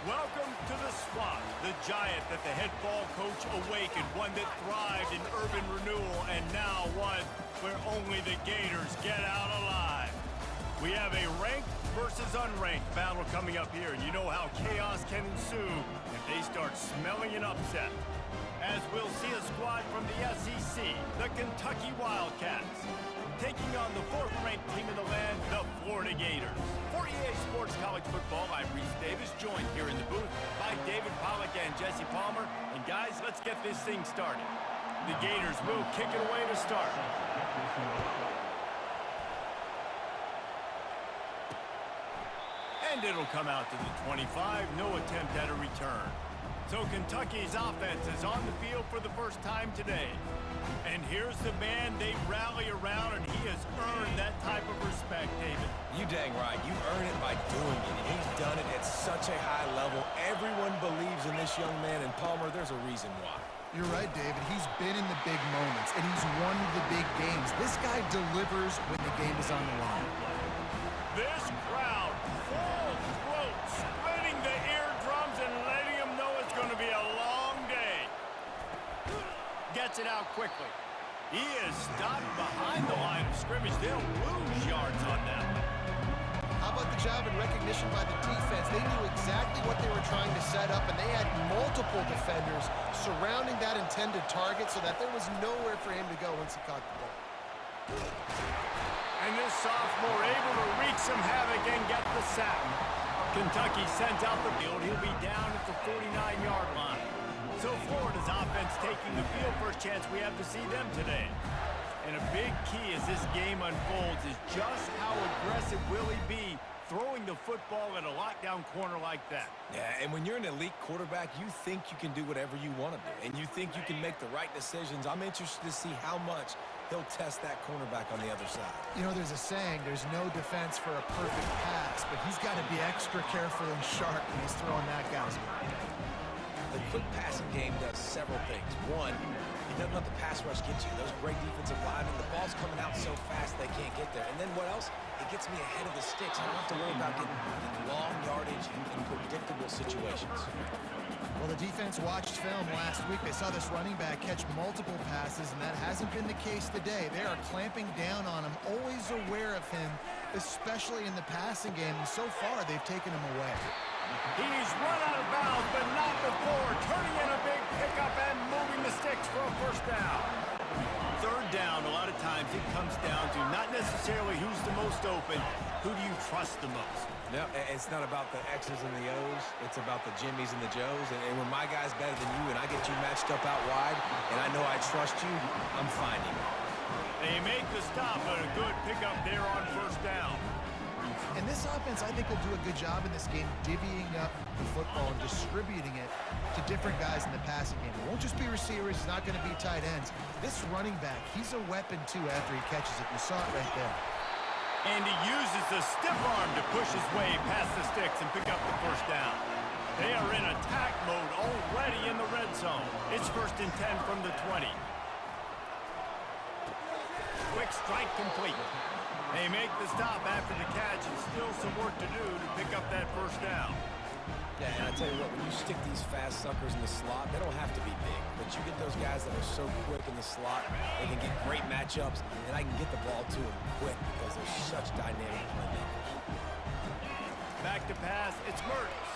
Welcome to the Swamp, the giant that the head ball coach awakened, one that thrived in urban renewal, and now one where only the Gators get out alive. We have a ranked versus unranked battle coming up here, and you know how chaos can ensue if they start smelling an upset. As we'll see a squad from the SEC, the Kentucky Wildcats, taking on the fourth-ranked team in the land, the Florida Gators. For EA Sports College Football, I'm Reese Davis, joined here in the booth by David Pollack and Jesse Palmer. And guys, let's get this thing started. The Gators will kick it away to start. And it'll come out to the 25, no attempt at a return. So Kentucky's offense is on the field for the first time today. And here's the man they rally around, and he has earned that type of respect, David. You dang right. You earn it by doing it, and he's done it at such a high level. Everyone believes in this young man, and Palmer, there's a reason why. You're right, David. He's been in the big moments, and he's won the big games. This guy delivers when the game is on the line. This crowd, full throat, splitting the eardrums and letting them know it's going to be a long day. Gets it out quickly. He is stopped behind the line of scrimmage. They'll lose yards on that one. How about the job and recognition by the defense? They knew exactly what they were trying to set up, and they had multiple defenders surrounding that intended target so that there was nowhere for him to go once he caught the ball. And this sophomore able to wreak some havoc and get the sack. Kentucky sends out the field. He'll be down at the 49-yard line. So Florida's offense taking the field. First chance we have to see them today. And a big key as this game unfolds is just how aggressive will he be throwing the football at a lockdown corner like that. Yeah, and when you're an elite quarterback, you think you can do whatever you want to do, and you think you can make the right decisions. I'm interested to see how much he'll test that cornerback on the other side. You know, there's a saying, there's no defense for a perfect pass, but he's got to be extra careful and sharp when he's throwing that guy's way. The quick passing game does several things. One, it doesn't let the pass rush get you. Those great defensive linemen, the ball's coming out so fast they can't get there. And then what else? It gets me ahead of the sticks. I don't have to worry about getting long yardage in predictable situations. Well, the defense watched film last week. They saw this running back catch multiple passes, and that hasn't been the case today. They are clamping down on him, always aware of him, especially in the passing game. And so far, they've taken him away. He's run out of bounds, but not before. Turning in a big pickup and moving the sticks for a first down. Third down, a lot of times it comes down to not necessarily who's the most open, who do you trust the most? No, it's not about the X's and the O's. It's about the Jimmies and the Joes. And when my guy's better than you and I get you matched up out wide and I know I trust you, I'm finding you. They make the stop, but a good pickup there on first down. And this offense, I think, will do a good job in this game divvying up the football and distributing it to different guys in the passing game. It won't just be receivers. It's not going to be tight ends. This running back, he's a weapon, too, after he catches it. You saw it right there. And he uses the stiff arm to push his way past the sticks and pick up the first down. They are in attack mode already in the red zone. It's 1st and 10 from the 20. Quick strike complete. They make the stop after the catch, and still some work to do to pick up that first down. Yeah, and I tell you what, when you stick these fast suckers in the slot, they don't have to be big. But you get those guys that are so quick in the slot, they can get great matchups, and I can get the ball to them quick because they're such dynamic playmakers. Back to pass, it's Mertz.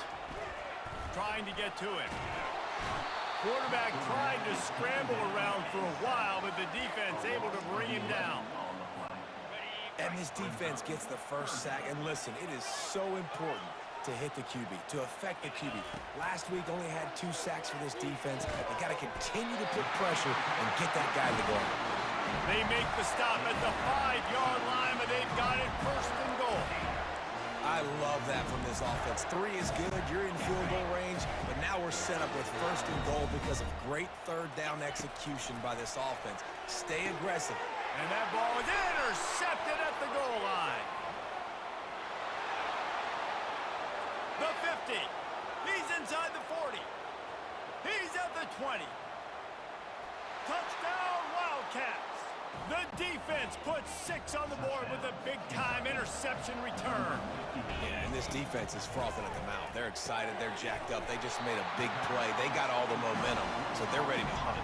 Trying to get to him. Quarterback tried to scramble around for a while, but the defense able to bring him down. And this defense gets the first sack. And listen, it is so important to hit the QB, to affect the QB. Last week only had 2 sacks for this defense. They got to continue to put pressure and get that guy to go. They make the stop at the 5-yard line, but they've got it 1st and goal. I love that from this offense. 3 is good. You're in field goal range, but now we're set up with 1st and goal because of great third down execution by this offense. Stay aggressive. And that ball is intercepted at the goal line. The 50. He's inside the 40. He's at the 20. Touchdown, Wildcats. The defense puts 6 on the board with a big-time interception return. Yeah, and this defense is frothing at the mouth. They're excited. They're jacked up. They just made a big play. They got all the momentum, so they're ready to hunt.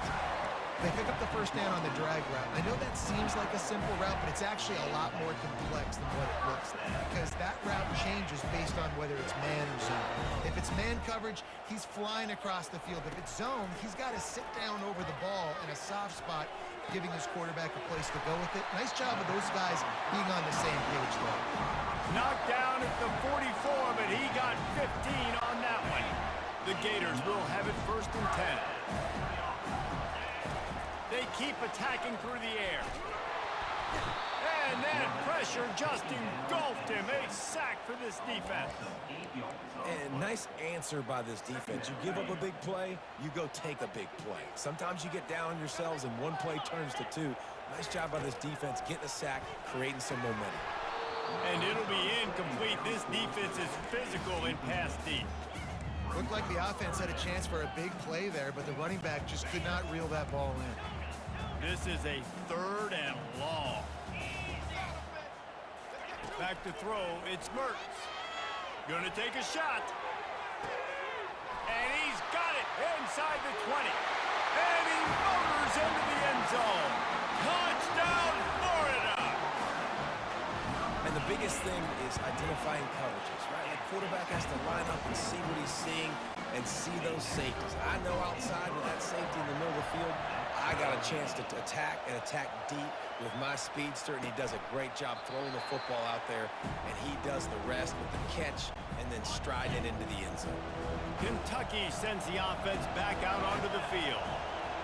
They pick up the first down on the drag route. I know that seems like a simple route, but it's actually a lot more complex than what it looks like because that route changes based on whether it's man or zone. If it's man coverage, he's flying across the field. If it's zone, he's got to sit down over the ball in a soft spot, giving his quarterback a place to go with it. Nice job of those guys being on the same page, though. Knocked down at the 44, but he got 15 on that one. The Gators will have it 1st and 10. They keep attacking through the air. And that pressure just engulfed him. A sack for this defense. And nice answer by this defense. You give up a big play, you go take a big play. Sometimes you get down on yourselves and one play turns to 2. Nice job by this defense getting a sack, creating some momentum. And it'll be incomplete. This defense is physical in pass deep. Looked like the offense had a chance for a big play there, but the running back just could not reel that ball in. This is a 3rd and long. Back to throw, it's Mertz. Gonna take a shot. And he's got it inside the 20. And he motors into the end zone. Touchdown, Florida! And the biggest thing is identifying coverages, right? The quarterback has to line up and see what he's seeing and see those safeties. I know outside with that safety in the middle of the field, I got a chance to attack and attack deep with my speedster, and he does a great job throwing the football out there, and he does the rest with the catch and then stride it into the end zone. Kentucky sends the offense back out onto the field.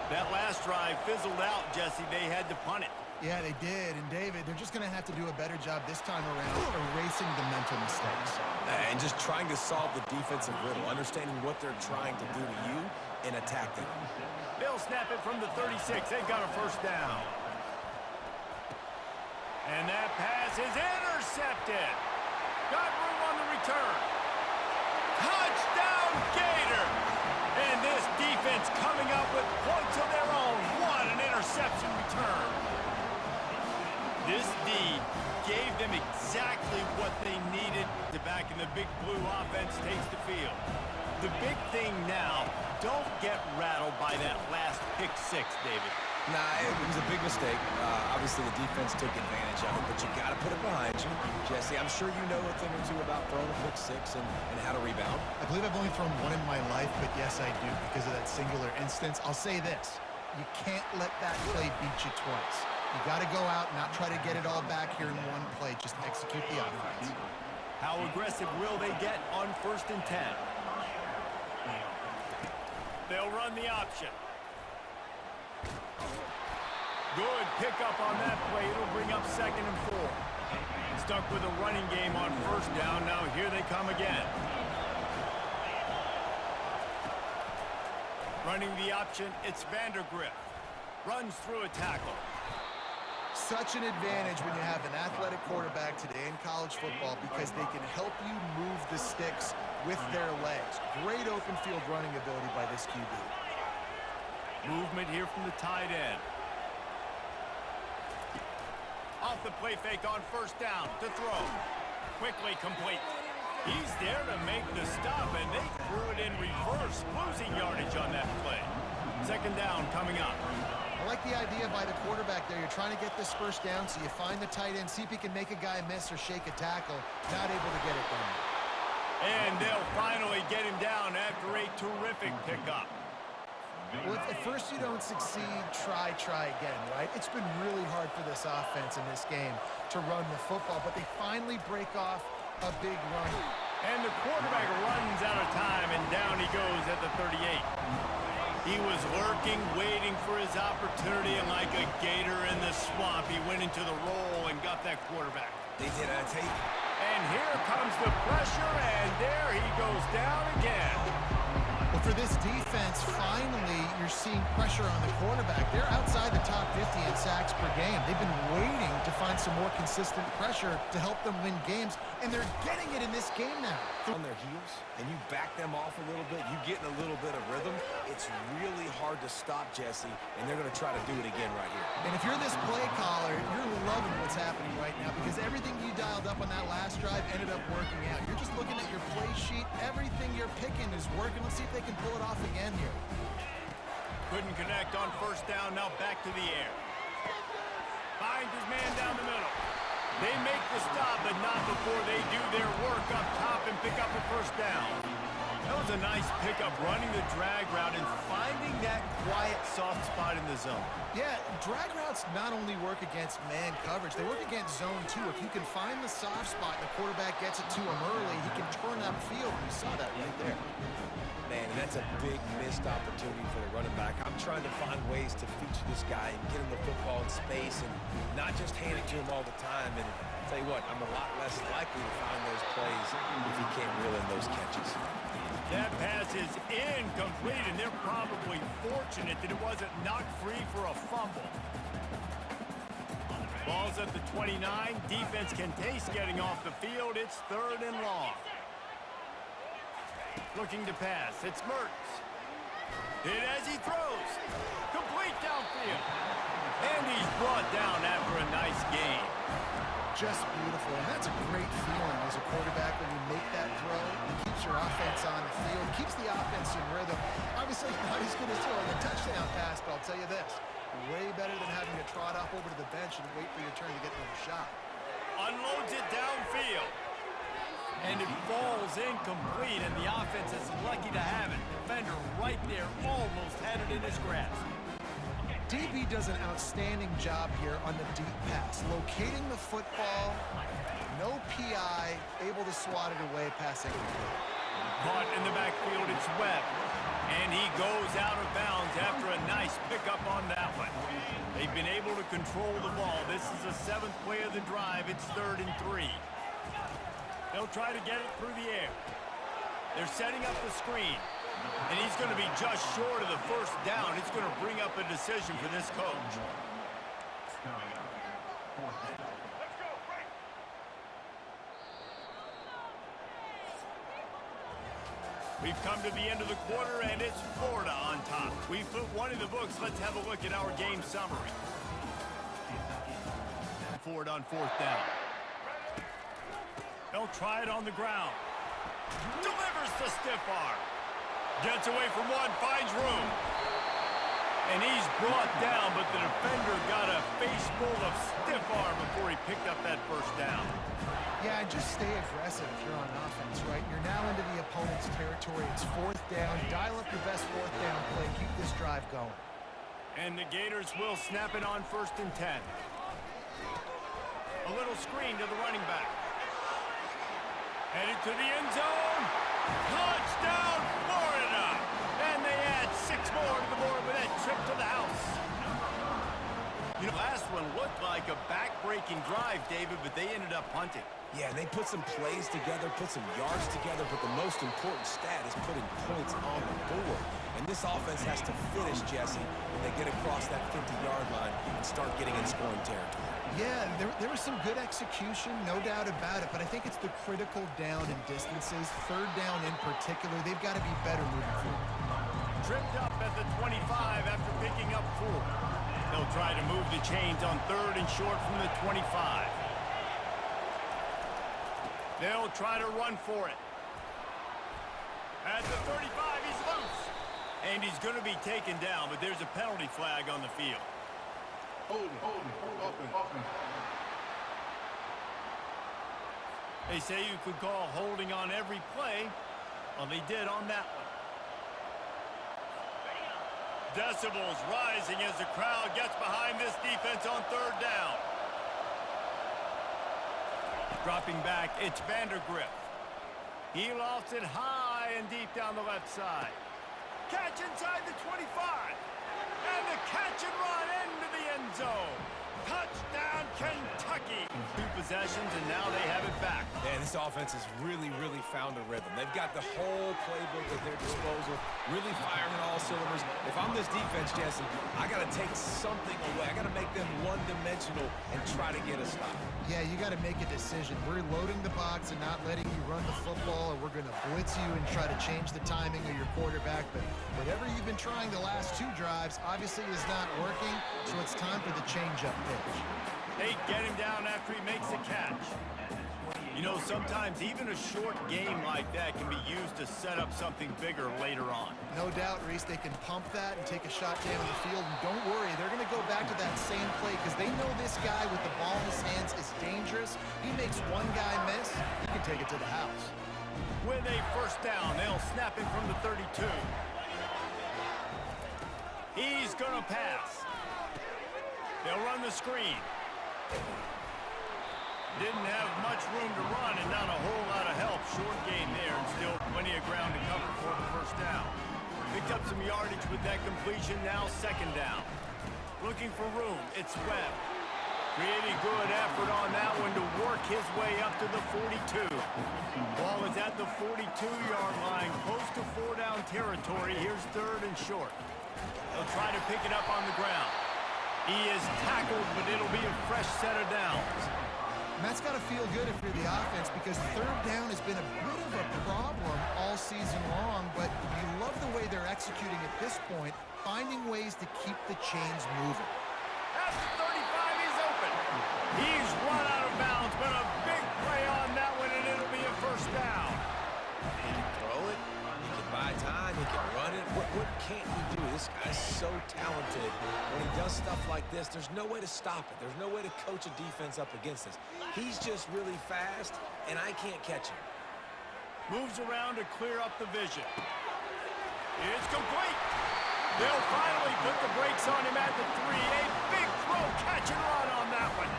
That last drive fizzled out, Jesse. They had to punt it. Yeah, they did. And, David, they're just going to have to do a better job this time around erasing the mental mistakes. And just trying to solve the defensive riddle, understanding what they're trying to do to you and attack them. They'll snap it from the 36. They've got a 1st down. And that pass is intercepted. Got room on the return. Touchdown, Gator! And this defense coming up with points of their own. What an interception return. This D gave them exactly what they needed to back in the Big Blue offense takes the field. The big thing now, don't get rattled by that last pick-6, David. Nah, it was a big mistake. Obviously, the defense took advantage of it, but you got to put it behind you. Jesse, I'm sure you know a thing or two about throwing a pick-6 and how to rebound. I believe I've only thrown one in my life, but yes, I do because of that singular instance. I'll say this. You can't let that play beat you twice. You got to go out and not try to get it all back here in one play. Just execute the offense. How aggressive will they get on 1st and 10? They'll run the option. Good pickup on that play. It'll bring up 2nd and 4. Stuck with a running game on 1st down. Now here they come again. Running the option, it's Vandergriff. Runs through a tackle. Such an advantage when you have an athletic quarterback today in college football because they can help you move the sticks with their legs. Great open field running ability by this QB. Movement here from the tight end. Off the play fake on 1st down to throw. Quickly complete. He's there to make the stop, and they threw it in reverse, losing yardage on that play. 2nd down coming up. I like the idea by the quarterback there. You're trying to get this 1st down, so you find the tight end, see if he can make a guy miss or shake a tackle. Not able to get it done. And they'll finally get him down after a terrific pickup. Well, if at first you don't succeed, try again, right? It's been really hard for this offense in this game to run the football, but they finally break off a big run. And the quarterback runs out of time, and down he goes at the 38. He was lurking, waiting for his opportunity, and like a gator in the swamp, he went into the roll and got that quarterback. They did, I tell you. And here comes the pressure, and there he goes down again. Well, for this defense, finally, you're seeing pressure on the quarterback. They're outside the top 50 in sacks per game. They've been waiting to find some more consistent pressure to help them win games, and they're getting it in this game now. On their heels, and you back them off a little bit, you get in a little bit of rhythm, it's really hard to stop, Jesse, and they're going to try to do it again right here. And if you're this play caller, you're loving what's happening right now because everything you dialed up on that last drive ended up working out. You're just looking at your play sheet. Everything you're picking is working. Let's see if they can pull it off again here. Couldn't connect on first down. Now back to the air. Finds his man down the middle. They make the stop, but not before they do their work up top and pick up a first down. That was a nice pickup, running the drag route and finding that quiet, soft spot in the zone. Yeah, drag routes not only work against man coverage, they work against zone too. If you can find the soft spot and the quarterback gets it to him early, he can turn upfield. We saw that right there. Man, and that's a big missed opportunity for the running back. I'm trying to find ways to feature this guy and get him the football in space and not just hand it to him all the time. And I'll tell you what, I'm a lot less likely to find those plays if he can't reel in those catches. That pass is incomplete, and they're probably fortunate that it wasn't knocked free for a fumble. Ball's at the 29. Defense can taste getting off the field. It's 3rd and long. Looking to pass. It's Mertz. Hit as he throws. Complete downfield. And he's brought down after a nice gain. Just beautiful, and that's a great feeling as a quarterback when you make that throw. It keeps your offense on the field, keeps the offense in rhythm. Obviously, not as good as throwing a touchdown pass, but I'll tell you this, way better than having to trot off over to the bench and wait for your turn to get another shot. Unloads it downfield. And it falls incomplete, and the offense is lucky to have it. Defender right there almost had it in his grasp. DB does an outstanding job here on the deep pass, locating the football, no PI, able to swat it away, passing. Caught in the backfield, it's Webb. And he goes out of bounds after a nice pickup on that one. They've been able to control the ball. This is the 7th play of the drive. It's 3rd and 3. They'll try to get it through the air. They're setting up the screen. And he's going to be just short of the first down. It's going to bring up a decision for this coach. We've come to the end of the quarter, and it's Florida on top. We've put one in the books. Let's have a look at our game summary. Ford on 4th down. They'll try it on the ground. Delivers the stiff arm. Gets away from one, finds room. And he's brought down, but the defender got a face full of stiff arm before he picked up that first down. Yeah, and just stay aggressive if you're on offense, right? You're now into the opponent's territory. It's 4th down. Dial up your best 4th down play. Keep this drive going. And the Gators will snap it on 1st and 10. A little screen to the running back. Headed to the end zone. Touchdown, Florida! And they add 6 more to the board with that trip to the house. You know, last one looked like a back-breaking drive, David, but they ended up punting. Yeah, they put some plays together, put some yards together, but the most important stat is putting points on the board. And this offense has to finish, Jesse, when they get across that 50-yard line and start getting in scoring territory. Yeah, there was some good execution, no doubt about it, but I think it's the critical down and distances, 3rd down in particular. They've got to be better moving forward. Tripped up at the 25 after picking up 4. They'll try to move the chains on 3rd and short from the 25. They'll try to run for it. At the 35, he's loose. And he's going to be taken down, but there's a penalty flag on the field. Hold offense. They say you could call holding on every play. Well, they did on that one. Decibels rising as the crowd gets behind this defense on 3rd down. Dropping back, it's Vandergriff. He lofts it high and deep down the left side. Catch inside the 25. And the catch and run into the end zone. Touchdown, Kentucky! 2 possessions, and now they have it back. Man, this offense has really found a rhythm. They've got the whole playbook at their disposal, really firing on all cylinders. If I'm this defense, Jesse, I got to take something away. I got to make them one-dimensional and try to get a stop. Yeah, you got to make a decision. We're loading the box and not letting you run the football, or we're going to blitz you and try to change the timing of your quarterback. But whatever you've been trying the last 2 drives obviously is not working, so it's time for the change-up pitch. They get him down after he makes a catch. You know, sometimes even a short game like that can be used to set up something bigger later on. No doubt, Reese, they can pump that and take a shot down the field. And don't worry, they're going to go back to that same play because they know this guy with the ball in his hands is dangerous. He makes one guy miss, he can take it to the house. With a first down, they'll snap him from the 32. He's going to pass. They'll run the screen. Didn't have much room to run and not a whole lot of help. Short gain there and still plenty of ground to cover for the first down. Picked up some yardage with that completion, now second down. Looking for room, it's Webb. Really good effort on that one to work his way up to the 42. Ball is at the 42-yard line, close to 4-down territory. Here's 3rd and short. They'll try to pick it up on the ground. He is tackled, but it'll be a fresh set of downs. And that's got to feel good if you're the offense because 3rd down has been a bit of a problem all season long, but you love the way they're executing at this point, finding ways to keep the chains moving. At the 35, he's open. He's run out of bounds, but a big play on that one, and it'll be a first down. He can throw it, he can buy time, he can run it. What can't he do? This guy's so talented. When he does stuff like this, there's no way to stop it. There's no way to coach a defense up against this. He's just really fast, and I can't catch him. Moves around to clear up the vision. It's complete. They'll finally put the brakes on him at the 3. A big throw, catch and run on that one.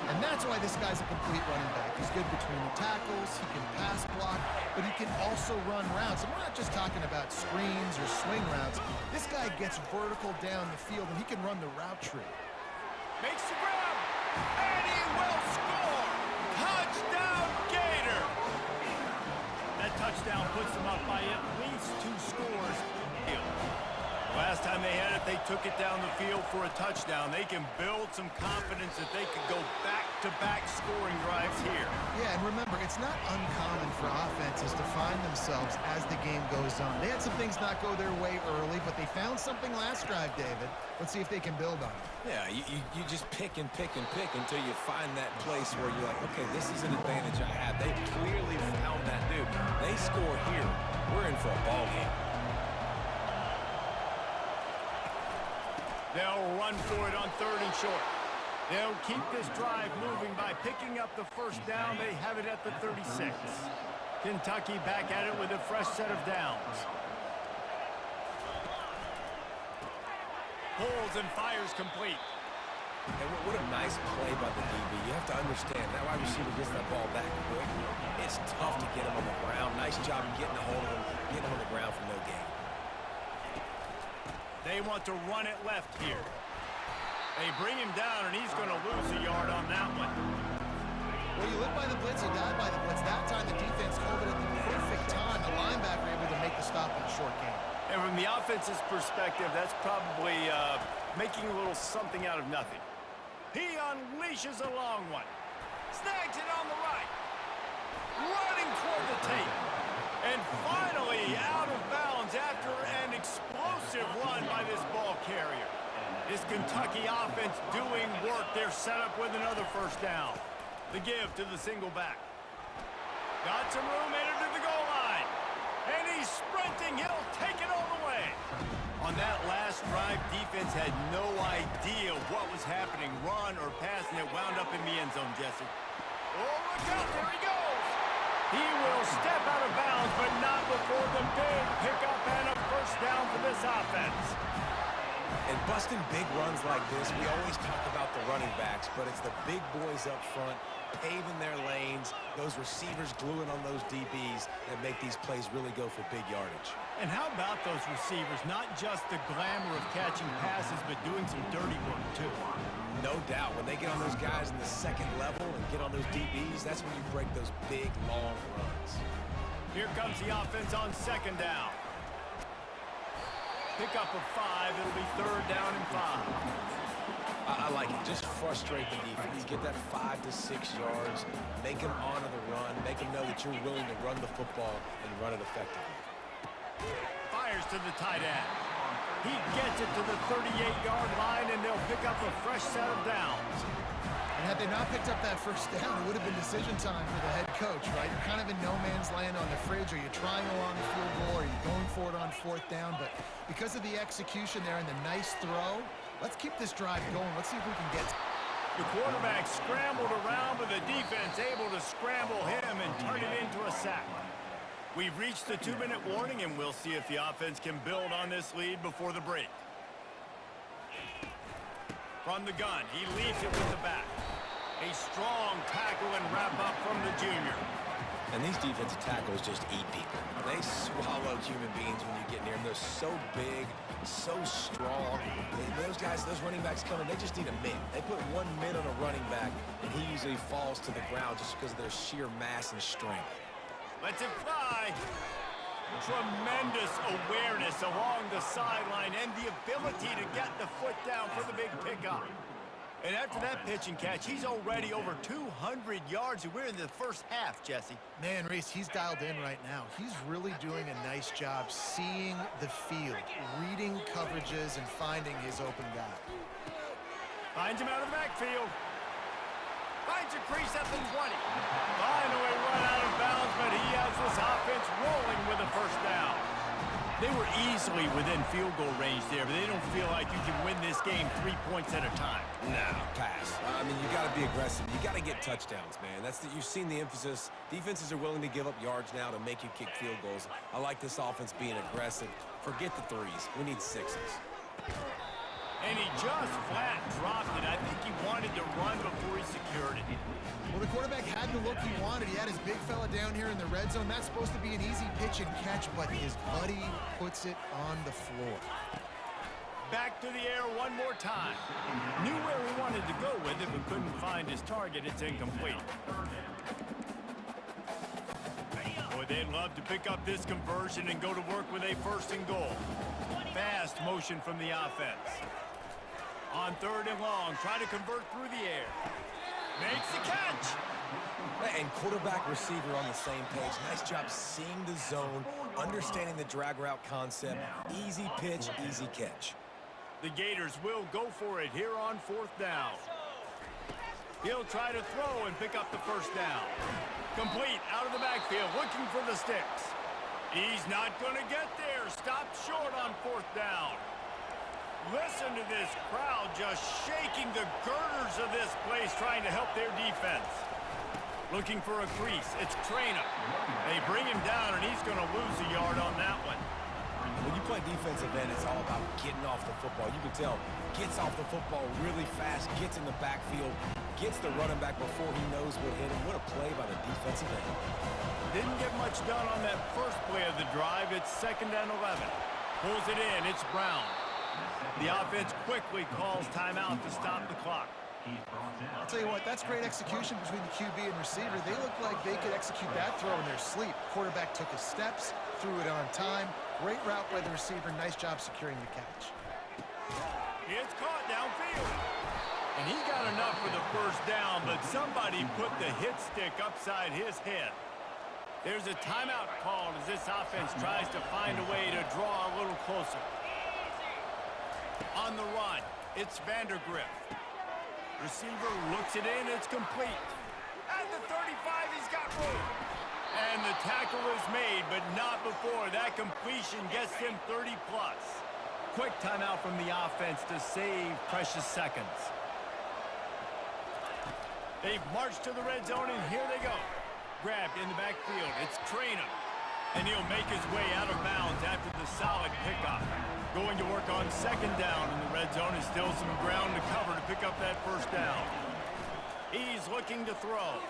And that's why this guy's a complete running back. He's good between the tackles, he can pass block, but he can also run routes. And we're not just talking about screens or swing routes. This guy gets vertical down the field, and he can run the route tree. Makes the grab, and he will score. Touchdown, Gators. That touchdown puts them up by at least 2 scores. Last time they had it, they took it down the field for a touchdown. They can build some confidence that they could go back-to-back scoring drives here. Yeah, and remember, it's not uncommon for offenses to find themselves as the game goes on. They had some things not go their way early, but they found something last drive, David. Let's see if they can build on it. Yeah, you just pick and pick and pick until you find that place where you're like, okay, this is an advantage I have. They clearly found that dude. They score here. We're in for a ball game. They'll run for it on 3rd and short. They'll keep this drive moving by picking up the first down. They have it at the 36. Kentucky back at it with a fresh set of downs. Pulls and fires complete. And what a nice play by the DB. You have to understand, that wide receiver gets that ball that quick. It's tough to get him on the ground. Nice job getting a hold of him, getting him on the ground for no gain. They want to run it left here. They bring him down, and he's going to lose a yard on that one. Well, you live by the blitz, you die by the blitz. That time the defense called it at the perfect time. The linebacker able to make the stop in a short game. And from the offense's perspective, that's probably making a little something out of nothing. He unleashes a long one. Snags it on the right. Running toward the tape. And finally out of bounds after an explosive run by this ball carrier. This Kentucky offense doing work. They're set up with another first down. The give to the single back. Got some room, headed to the goal line. And he's sprinting. He'll take it all the way. On that last drive, defense had no idea what was happening. Run or pass, and it wound up in the end zone, Jesse. Oh, look out. There he goes. He will step out of bounds, but not before the big pickup and a first down for this offense. And busting big runs like this, we always talk about the running backs, but it's the big boys up front paving their lanes, those receivers gluing on those DBs that make these plays really go for big yardage. And how about those receivers? Not just the glamour of catching passes, but doing some dirty work, too. No doubt. When they get on those guys in the second level and get on those DBs, that's when you break those big, long runs. Here comes the offense on second down. Pick up of 5. It'll be third down and 5. I like it. Just frustrate the defense. Get that 5 to 6 yards. Make them honor the run. Make them know that you're willing to run the football and run it effectively. Fires to the tight end. He gets it to the 38-yard line, and they'll pick up a fresh set of downs. And had they not picked up that first down, it would have been decision time for the head coach, right? You're kind of in no man's land on the fridge. Are you trying along the field goal? Are you going for it on fourth down? But because of the execution there and the nice throw, let's keep this drive going. Let's see if we can get... The quarterback scrambled around, but the defense able to scramble him and turn it into a sack. We've reached the 2-minute warning, and we'll see if the offense can build on this lead before the break. From the gun, he leaves it with the back. A strong tackle and wrap-up from the junior. And these defensive tackles just eat people. They swallow human beings when you get near them. They're so big, so strong. Those guys, those running backs coming, they just need a mid. They put 1 mid on a running back, and he usually falls to the ground just because of their sheer mass and strength. Lets it fly. Tremendous awareness along the sideline and the ability to get the foot down for the big pickup. And after that pitch and catch, he's already over 200 yards, and we're in the first half, Jesse. Man, Reese, he's dialed in right now. He's really doing a nice job seeing the field, reading coverages, and finding his open guy. Finds him out of the backfield. Finds a crease at the 20. Finally run out of bounds, but he has this offense rolling with a first down. They were easily within field goal range there, but they don't feel like you can win this game 3 points at a time. Nah, pass. I mean, you got to be aggressive. You got to get touchdowns, man. You've seen the emphasis. Defenses are willing to give up yards now to make you kick field goals. I like this offense being aggressive. Forget the threes. We need sixes. And he just flat dropped it. I think he wanted to run before he secured it. Well, the quarterback had the look he wanted. He had his big fella down here in the red zone. That's supposed to be an easy pitch and catch, but his buddy puts it on the floor. Back to the air one more time. Knew where he wanted to go with it, but couldn't find his target. It's incomplete. Boy, they'd love to pick up this conversion and go to work with a first and goal. Fast motion from the offense. On third and long, try to convert through the air. Makes the catch. And quarterback receiver on the same page. Nice job seeing the zone, understanding the drag route concept. Easy pitch, easy catch. The Gators will go for it here on fourth down. He'll try to throw and pick up the first down. Complete out of the backfield, looking for the sticks. He's not going to get there. Stopped short on fourth down. Listen to this crowd just shaking the girders of this place, trying to help their defense. Looking for a crease. It's Trainer. They bring him down, and he's going to lose a yard on that one. When you play defensive end, it's all about getting off the football. You can tell, gets off the football really fast, gets in the backfield, gets the running back before he knows what hit him. What a play by the defensive end. Didn't get much done on that first play of the drive. It's second and 11. Pulls it in. It's Brown. The offense quickly calls timeout to stop the clock. I'll tell you what, that's great execution between the QB and receiver. They look like they could execute that throw in their sleep. Quarterback took his steps, threw it on time. Great route by the receiver. Nice job securing the catch. It's caught downfield. And he got enough for the first down, but somebody put the hit stick upside his head. There's a timeout called as this offense tries to find a way to draw a little closer. On the run, it's Vandergrift. Receiver looks it in, it's complete. At the 35, he's got room. And the tackle is made, but not before that completion gets him 30-plus. Quick timeout from the offense to save precious seconds. They've marched to the red zone, and here they go. Grabbed in the backfield, it's Trainer. And he'll make his way out of bounds after the solid pickup. Going to work on second down in the red zone is still some ground to cover to pick up that first down. He's looking to throw.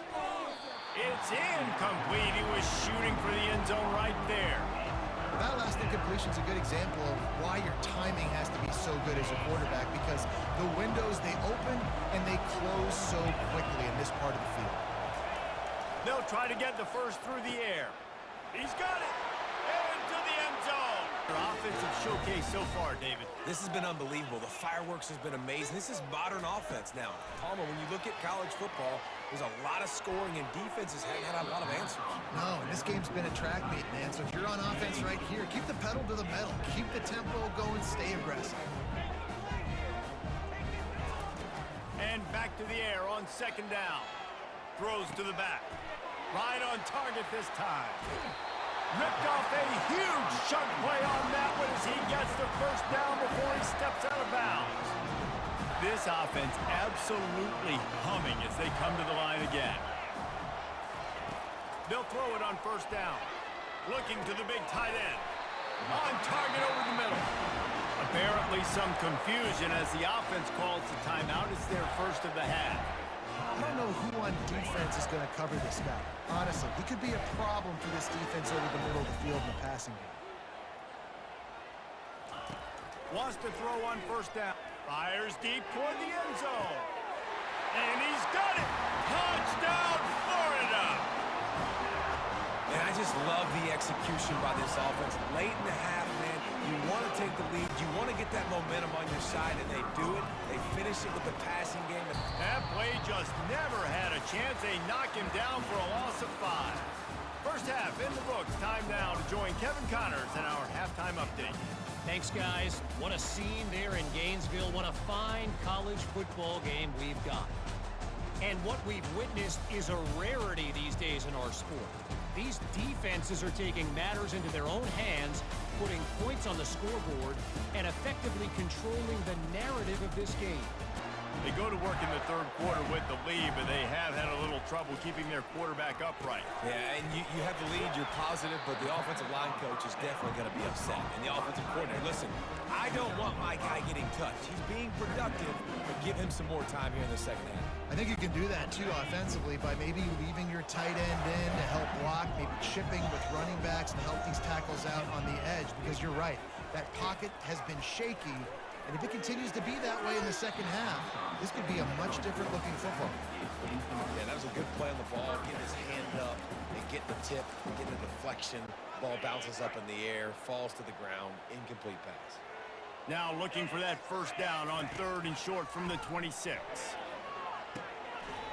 It's incomplete. He was shooting for the end zone right there. That last incompletion is a good example of why your timing has to be so good as a quarterback, because the windows, they open and they close so quickly in this part of the field. They'll try to get the first through the air. He's got it. Into the end zone. Their offensive showcase so far, David. This has been unbelievable. The fireworks has been amazing. This is modern offense now. Palmer, when you look at college football, there's a lot of scoring, and defenses haven't had a lot of answers. No, and this game's been a track meet, man. So if you're on offense right here, keep the pedal to the metal. Keep the tempo going. Stay aggressive. And back to the air on second down. Throws to the back. Right on target this time. Ripped off a huge chunk play on that one as he gets the first down before he steps out of bounds. This offense absolutely humming as they come to the line again. They'll throw it on first down. Looking to the big tight end. On target over the middle. Apparently some confusion as the offense calls the timeout. It's their first of the half. I don't know who on defense is going to cover this guy. Honestly, he could be a problem for this defense over the middle of the field in the passing game. Wants to throw on first down. Fires deep toward the end zone. And he's got it. Touchdown, Florida. Man, I just love the execution by this offense. Late in the half, man, you want to take the lead. You want to get that momentum on your side, and they do it. They finish it with the passing game. That play just never had a chance. They knock him down for a loss of 5. First half in the books. Time now to join Kevin Connors in our halftime update. Thanks, guys. What a scene there in Gainesville. What a fine college football game we've got. And what we've witnessed is a rarity these days in our sport. These defenses are taking matters into their own hands, putting points on the scoreboard, and effectively controlling the narrative of this game. They go to work in the third quarter with the lead, but they have had a little trouble keeping their quarterback upright. Yeah, and you have the lead, you're positive, but the offensive line coach is definitely going to be upset. And the offensive coordinator, listen, I don't want my guy getting touched. He's being productive, but give him some more time here in the second half. I think you can do that, too, offensively, by maybe leaving your tight end in to help block, maybe chipping with running backs to help these tackles out on the edge, because you're right. That pocket has been shaky, and if it continues to be that way in the second half, this could be a much different looking football. Yeah, that was a good play on the ball. Get his hand up and get the tip, get the deflection. Ball bounces up in the air, falls to the ground, incomplete pass. Now looking for that first down on third and short from the 26.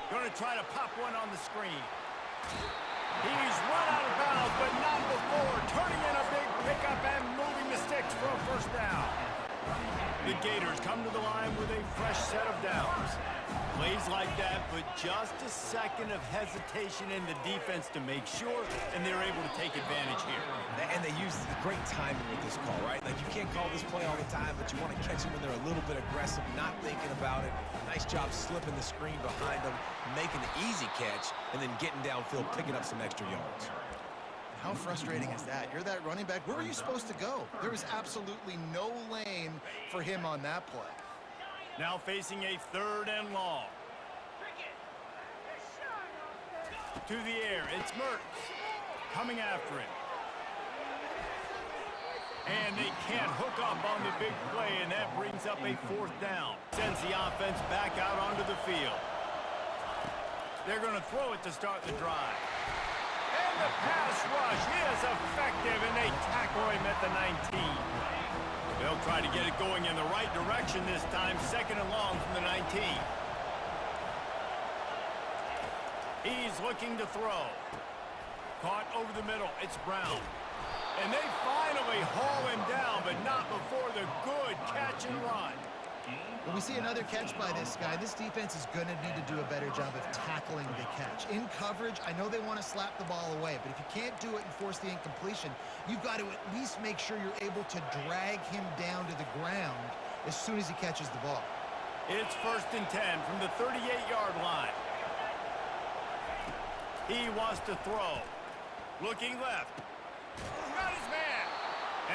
Going to try to pop one on the screen. He's run out of bounds, but not before turning in a big pickup and moving the sticks for a first down. The Gators come to the line with a fresh set of downs. Plays like that, but just a second of hesitation in the defense to make sure, and they're able to take advantage here. And they use great timing with this call, right? Like, you can't call this play all the time, but you want to catch them when they're a little bit aggressive, not thinking about it. Nice job slipping the screen behind them, making the easy catch, and then getting downfield, picking up some extra yards. How frustrating is that? You're that running back. Where were you supposed to go? There was absolutely no lane for him on that play. Now facing a third and long. To the air, it's Mertz coming after him. And they can't hook up on the big play, and that brings up a fourth down. Sends the offense back out onto the field. They're going to throw it to start the drive. And the pass rush is effective, and they tackle him at the 19. They'll try to get it going in the right direction this time, second and long from the 19. He's looking to throw. Caught over the middle. It's Brown. And they finally haul him down, but not before the good catch and run. When we see another catch by this guy, this defense is going to need to do a better job of tackling the catch. In coverage, I know they want to slap the ball away, but if you can't do it and force the incompletion, you've got to at least make sure you're able to drag him down to the ground as soon as he catches the ball. It's first and 10 from the 38-yard line. He wants to throw. Looking left. Got his man.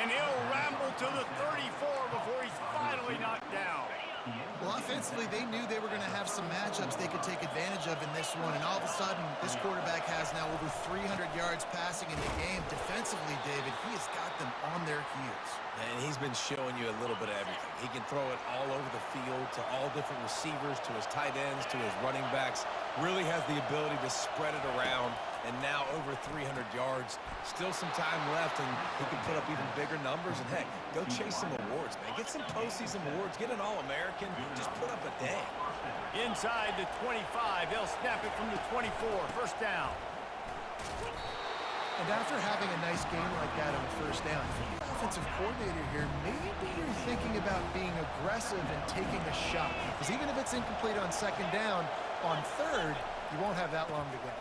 And he'll ramble to the 34 before he's finally knocked down. Well, offensively, they knew they were going to have some matchups they could take advantage of in this one, and all of a sudden, this quarterback has now over 300 yards passing in the game. Defensively, David, he has got them on their heels. And he's been showing you a little bit of everything. He can throw it all over the field to all different receivers, to his tight ends, to his running backs. Really has the ability to spread it around, and now over 300 yards. Still some time left, and he can put up even bigger numbers. And, heck, go chase some awards, man. Get some postseason awards. Get an All-American. Just put up a day. Inside the 25, they'll snap it from the 24. First down. And after having a nice game like that on the first down, if you're the offensive coordinator here, maybe you're thinking about being aggressive and taking a shot. Because even if it's incomplete on second down, on third, you won't have that long to go.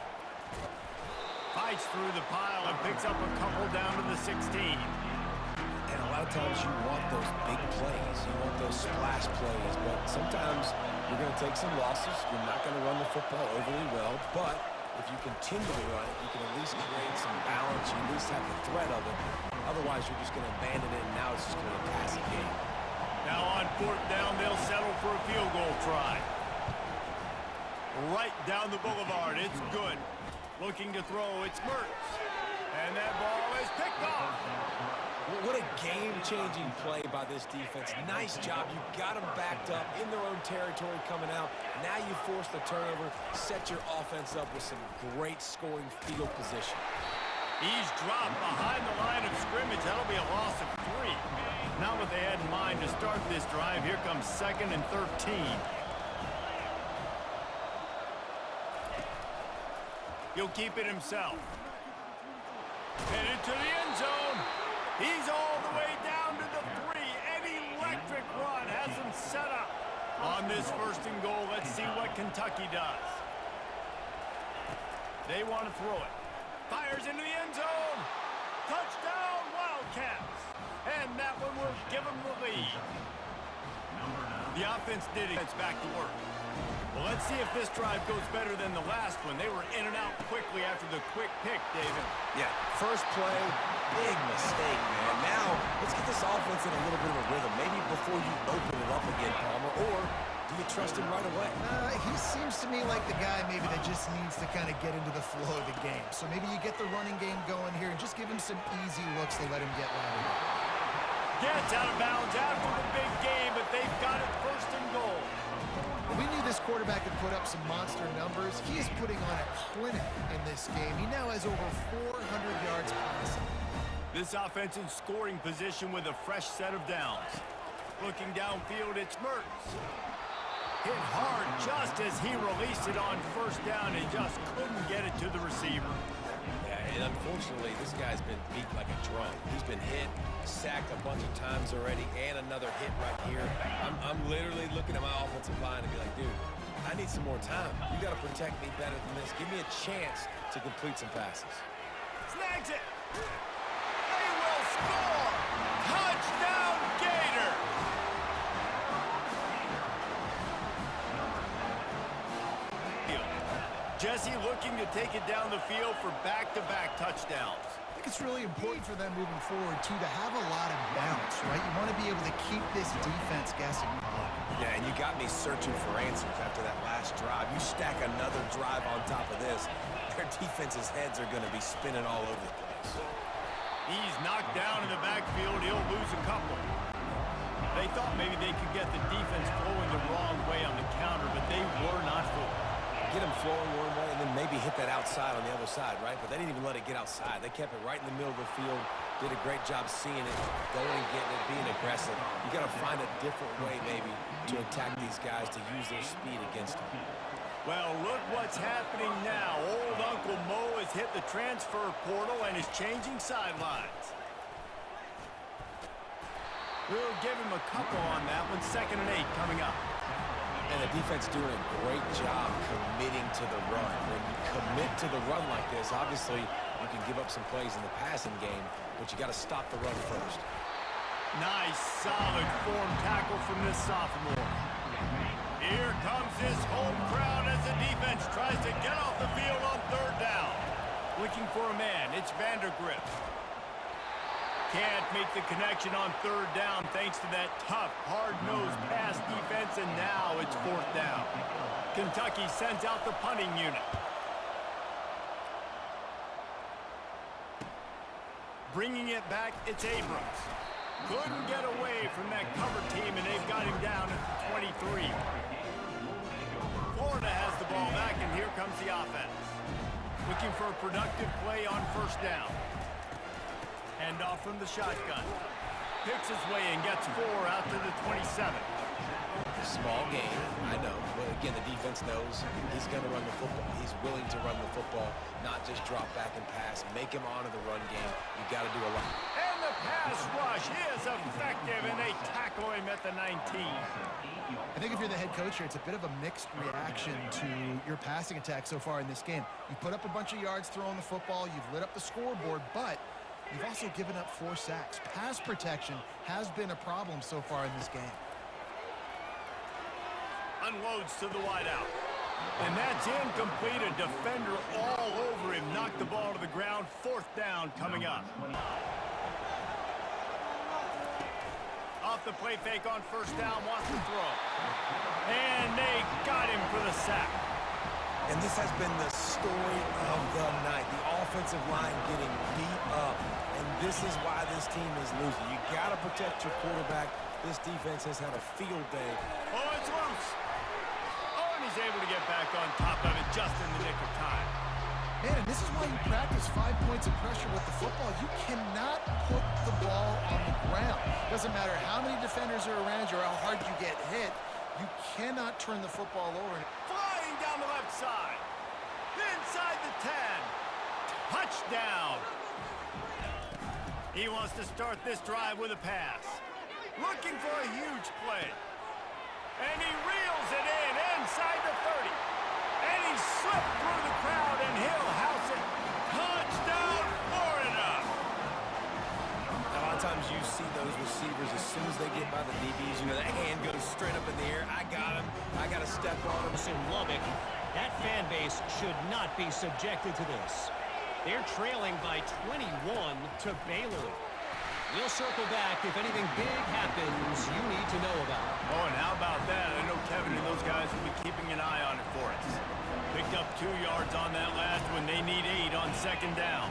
Fights through the pile and picks up a couple down to the 16. And a lot of times you want those big plays. You want those splash plays. But sometimes you're going to take some losses. You're not going to run the football overly well. But if you continue to run it, you can at least create some balance. You at least have the threat of it. Otherwise, you're just going to abandon it, and now it's just going to be a passing game. Now on fourth down, they'll settle for a field goal try. Right down the boulevard. It's good. Looking to throw. It's Mertz. And that ball is picked off. What a game-changing play by this defense. Nice job. You got them backed up in their own territory coming out. Now you force the turnover, set your offense up with some great scoring field position. He's dropped behind the line of scrimmage. That'll be a loss of 3. Not what they had in mind to start this drive. Here comes 2nd and 13. He'll keep it himself. Headed to the end zone. He's all the way down to the 3. An electric run has him set up. On this 1st and goal, let's see what Kentucky does. They want to throw it. Fires into the end zone. Touchdown, Wildcats. And that one will give them the lead. The offense did it. It's back to work. Well, let's see if this drive goes better than the last one. They were in and out quickly after the quick pick, David. Yeah, first play, big mistake, man. Now, let's get this offense in a little bit of a rhythm. Maybe before you open it up again, Palmer, or do you trust him right away? He seems to me like the guy maybe that just needs to kind of get into the flow of the game. So maybe you get the running game going here and just give him some easy looks to let him get louder. Gets out of bounds after the big game, but they've got it 1st and goal. We knew this quarterback could put up some monster numbers. He is putting on a clinic in this game. He now has over 400 yards passing. This offense in scoring position with a fresh set of downs. Looking downfield, it's Mertz. Hit hard just as he released it on 1st down and just couldn't get it to the receiver. Yeah, and unfortunately, this guy's been beat like a drum. He's been hit, sacked a bunch of times already, and another hit right here. I'm literally looking at my offensive line and be like, dude, I need some more time. You got to protect me better than this. Give me a chance to complete some passes. Snags it. They will score. Touchdown, Gators. Jesse looking to take it down the field for back-to-back touchdowns. I think it's really important for them moving forward, too, to have a lot of balance, right? You want to be able to keep this defense guessing. Yeah, and you got me searching for answers after that last drive. You stack another drive on top of this, their defense's heads are going to be spinning all over the place. He's knocked down in the backfield. He'll lose a couple. They thought maybe they could get the defense flowing the wrong way on the counter, but they were not fooled. Get them flowing one way and then maybe hit that outside on the other side, right? But they didn't even let it get outside. They kept it right in the middle of the field, did a great job seeing it, going and getting it, being aggressive. You got to find a different way maybe to attack these guys, to use their speed against them. Well, look what's happening now. Old Uncle Mo has hit the transfer portal and is changing sidelines. We'll give him a couple on that one. 2nd and 8 coming up. And the defense doing a great job committing to the run. When you commit to the run like this, obviously you can give up some plays in the passing game, but you got to stop the run first. Nice, solid form tackle from this sophomore. Here comes this home crowd as the defense tries to get off the field on 3rd down. Looking for a man, it's Vandergrift. can't make the connection on third down thanks to that tough, hard-nosed pass defense, and now it's fourth down. Kentucky sends out the punting unit. Bringing it back, it's Abrams. Couldn't get away from that cover team, and they've got him down at the 23. Florida has the ball back, and here comes the offense. Looking for a productive play on first down. Hand off from the shotgun. Picks his way and gets 4 out to the 27. Small game, I know. But again, the defense knows he's going to run the football. He's willing to run the football, not just drop back and pass. Make him honor the run game. You got to do a lot. And the pass rush is effective, and they tackle him at the 19. I think if you're the head coach here, it's a bit of a mixed reaction to your passing attack so far in this game. You put up a bunch of yards throwing the football, you've lit up the scoreboard, but you've also given up 4 sacks. Pass protection has been a problem so far in this game. Unloads to the wideout. And that's incomplete. A defender all over him. Knocked the ball to the ground. Fourth down coming up. Off the play fake on first down. Wants to throw. And they got him for the sack. And this has been the story of the night. The offensive line getting beat up. And this is why this team is losing. You got to protect your quarterback. This defense has had a field day. Oh, it's loose. Oh, and he's able to get back on top of it just in the nick of time. Man, and this is why you practice 5 points of pressure with the football. You cannot put the ball on the ground. Doesn't matter how many defenders are around you or how hard you get hit. You cannot turn the football over. Flying down the left side. Inside the 10. Touchdown. He wants to start this drive with a pass. Looking for a huge play. And he reels it in inside the 30. And he slipped through the crowd, and he'll house it. Touchdown, Florida! A lot of times you see those receivers, as soon as they get by the DBs, you know, that hand goes straight up in the air. I got him. I got to step on him. In Lubbock, that fan base should not be subjected to this. They're trailing by 21 to Baylor. We'll circle back if anything big happens you need to know about. Oh, and how about that? I know Kevin and those guys will be keeping an eye on it for us. Picked up 2 yards on that last one. They need 8 on second down.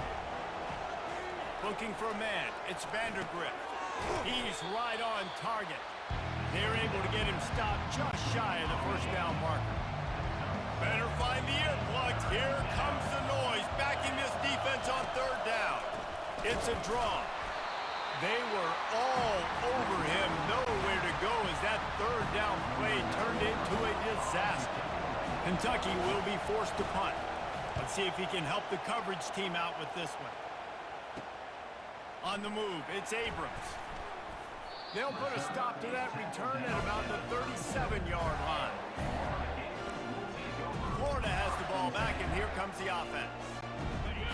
Looking for a man. It's Vandergrift. He's right on target. They're able to get him stopped just shy of the first down marker. Better find the earplugs. Here comes the noise. Backing this defense on third down. It's a draw. They were all over him, nowhere to go as that third down play turned into a disaster. Kentucky will be forced to punt. Let's see if he can help the coverage team out with this one. On the move, it's Abrams. They'll put a stop to that return at about the 37-yard line. Florida has the ball back, and here comes the offense.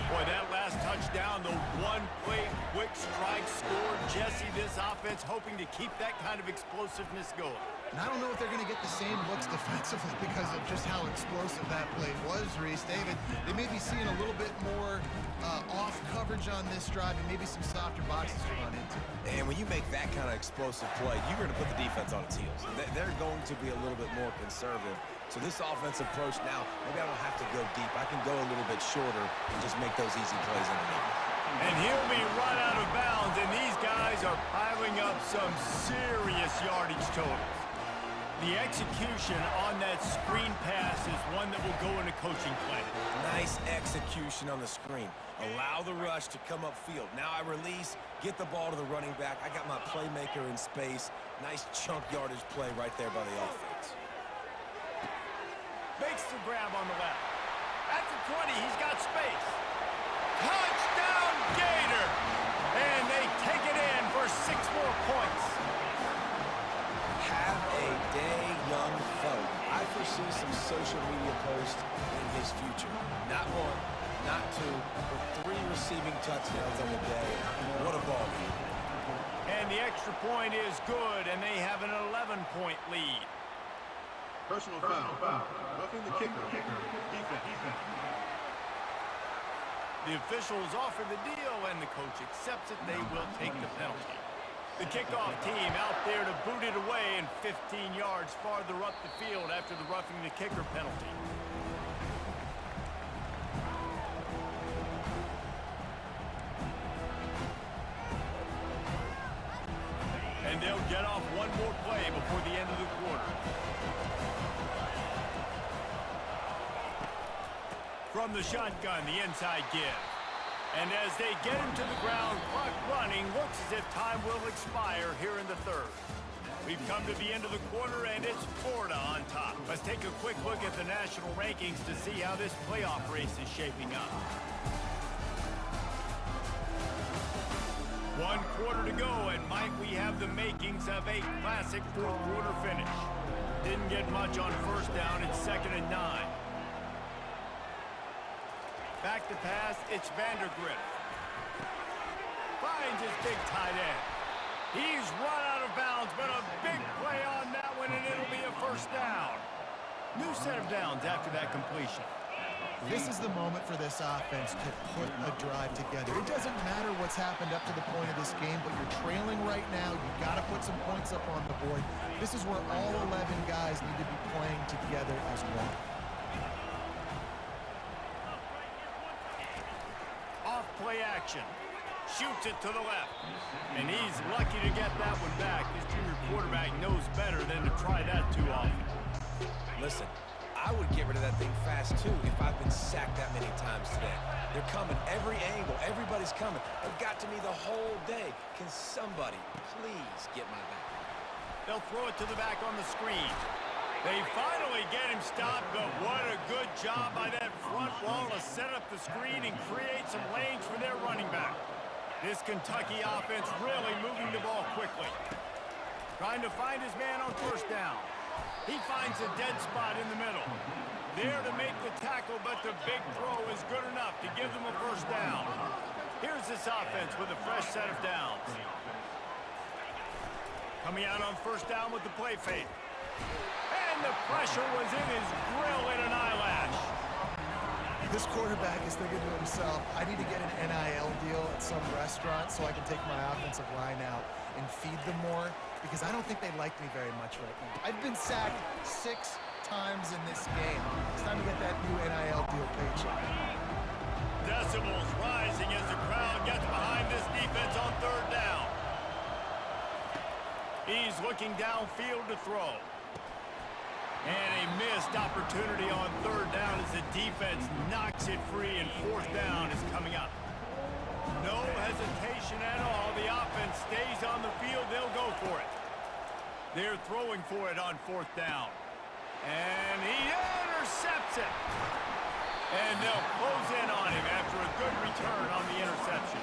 Boy, that last touchdown, the one-play quick strike score. Jesse, this offense hoping to keep that kind of explosiveness going. And I don't know if they're going to get the same looks defensively because of just how explosive that play was, Reese. David, they may be seeing a little bit more off coverage on this drive and maybe some softer boxes to run into. And when you make that kind of explosive play, you're going to put the defense on its heels. They're going to be a little bit more conservative. So this offensive approach now, maybe I don't have to go deep. I can go a little bit shorter and just make those easy plays underneath. And he'll be run out of bounds, and these guys are piling up some serious yardage totals. The execution on that screen pass is one that will go in a coaching plan. Nice execution on the screen. Allow the rush to come upfield. Now I release, get the ball to the running back. I got my playmaker in space. Nice chunk yardage play right there by the offense. Makes the grab on the left. At the 20, he's got space. Touchdown, Gator! And they take it in for 6 more points. Have a day, young fella. I foresee some social media posts in his future. Not 1, not 2, but 3 receiving touchdowns on the day. What a ball game. And the extra point is good, and they have an 11-point lead. Personal foul. Roughing the kicker. Defense. The officials offer the deal, and the coach accepts it. They will take the penalty. The kickoff team out there to boot it away and 15 yards farther up the field after the roughing the kicker penalty. And they'll get off one more play before the end of the quarter. From the shotgun, the inside give. And as they get him to the ground, clock running, looks as if time will expire here in the third. We've come to the end of the quarter, and it's Florida on top. Let's take a quick look at the national rankings to see how this playoff race is shaping up. 1 quarter to go, and might we have the makings of a classic fourth quarter finish. Didn't get much on first down. It's 2nd and 9. Back to pass, it's Vandergrift. Finds his big tight end. He's run out of bounds, but a big play on that one, and it'll be a first down. New set of downs after that completion. This is the moment for this offense to put a drive together. It doesn't matter what's happened up to the point of this game, but you're trailing right now. You've got to put some points up on the board. This is where all 11 guys need to be playing together as one. Play action. Shoots it to the left. And he's lucky to get that one back. This junior quarterback knows better than to try that too often. Listen, I would get rid of that thing fast too if I've been sacked that many times today. They're coming every angle. Everybody's coming. They've got to me the whole day. Can somebody please get my back? They'll throw it to the back on the screen. They finally get him stopped, but what a good job by that front wall to set up the screen and create some lanes for their running back. This Kentucky offense really moving the ball quickly. Trying to find his man on first down. He finds a dead spot in the middle. There to make the tackle, but the big throw is good enough to give them a first down. Here's this offense with a fresh set of downs. Coming out on first down with the play fake. And the pressure was in his grill in an eyelash. This quarterback is thinking to himself, I need to get an NIL deal at some restaurant so I can take my offensive line out and feed them more, because I don't think they like me very much right now. I've been sacked 6 times in this game. It's time to get that new NIL deal paycheck. Decibels rising as the crowd gets behind this defense on third down. He's looking downfield to throw. And a missed opportunity on third down as the defense knocks it free, and fourth down is coming up. No hesitation at all. The offense stays on the field. They'll go for it. They're throwing for it on fourth down. And he intercepts it. And they'll close in on him after a good return on the interception.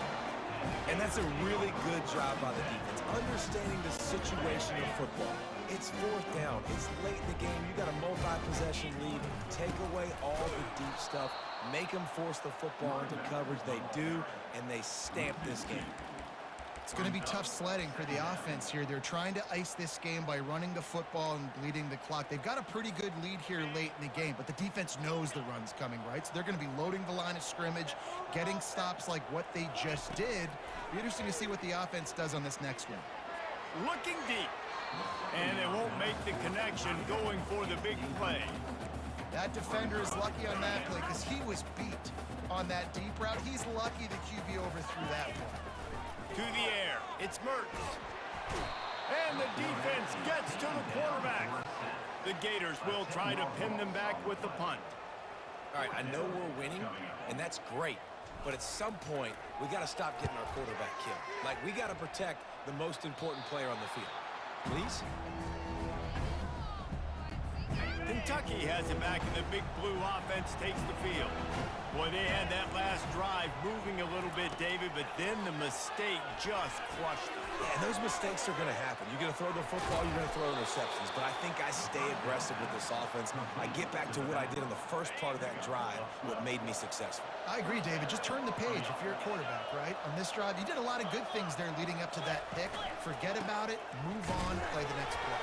And that's a really good job by the defense, understanding the situation of football. It's fourth down. It's late in the game. You got a multi-possession lead. Take away all the deep stuff. Make them force the football into coverage. They do, and they stamp this game. It's going to be tough sledding for the offense here. They're trying to ice this game by running the football and bleeding the clock. They've got a pretty good lead here late in the game, but the defense knows the run's coming, right? So they're going to be loading the line of scrimmage, getting stops like what they just did. Be interesting to see what the offense does on this next one. Looking deep. And they won't make the connection, going for the big play. That defender is lucky on that play because he was beat on that deep route. He's lucky the QB overthrew that one. To the air, it's Mertens. And the defense gets to the quarterback. The Gators will try to pin them back with the punt. All right, I know we're winning, and that's great. But at some point, we got to stop getting our quarterback killed. Like, we got to protect the most important player on the field. Please? Kentucky has it back, and the big blue offense takes the field. Boy, they had that last drive moving a little bit, David, but then the mistake just crushed them. Yeah, and those mistakes are going to happen. You're going to throw the football, you're going to throw interceptions. But I think I stay aggressive with this offense. I get back to what I did in the first part of that drive, what made me successful. I agree, David. Just turn the page if you're a quarterback, right? On this drive, you did a lot of good things there leading up to that pick. Forget about it, move on, play the next play.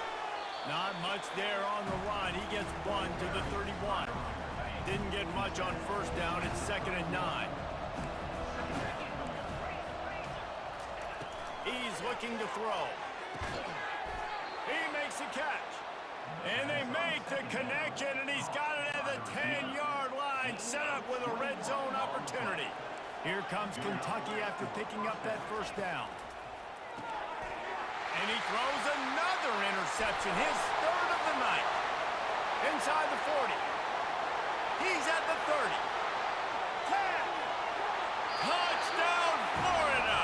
Not much there on the run. He gets one to the 31. Didn't get much on first down. It's 2nd and 9. looking to throw. He makes a catch. And they make the connection, and he's got it at the 10-yard line, set up with a red zone opportunity. Here comes Kentucky after picking up that first down. And he throws another interception, his third of the night. Inside the 40. He's at the 30. 10. Touchdown, Florida!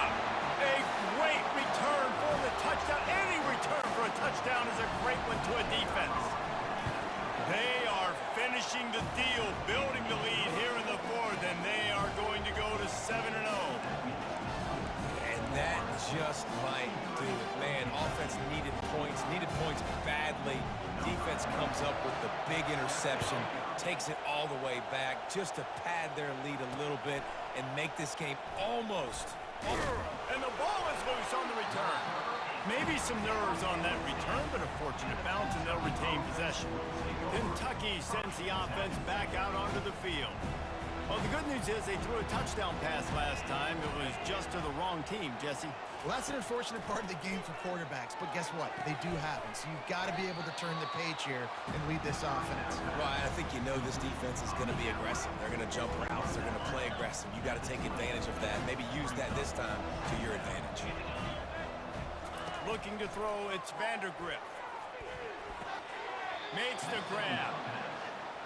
A great return for the touchdown. Any return for a touchdown is a great one to a defense. They are finishing the deal, building the lead here in the fourth, and they are going to go to 7-0. And that just might do it. Man, offense needed points badly. Defense comes up with the big interception, takes it all the way back just to pad their lead a little bit and make this game almost. And the ball is loose on the return. Maybe some nerves on that return, but a fortunate bounce, and they'll retain possession. Kentucky sends the offense back out onto the field. Well, the good news is they threw a touchdown pass last time. It was just to the wrong team, Jesse. Well, that's an unfortunate part of the game for quarterbacks, but guess what? They do happen, so you've got to be able to turn the page here and lead this offense. Well, I think you know this defense is going to be aggressive. They're going to jump routes. They're going to play aggressive. You got to take advantage of that. Maybe use that this time to your advantage. Looking to throw, it's Vandergrift. Makes the grab.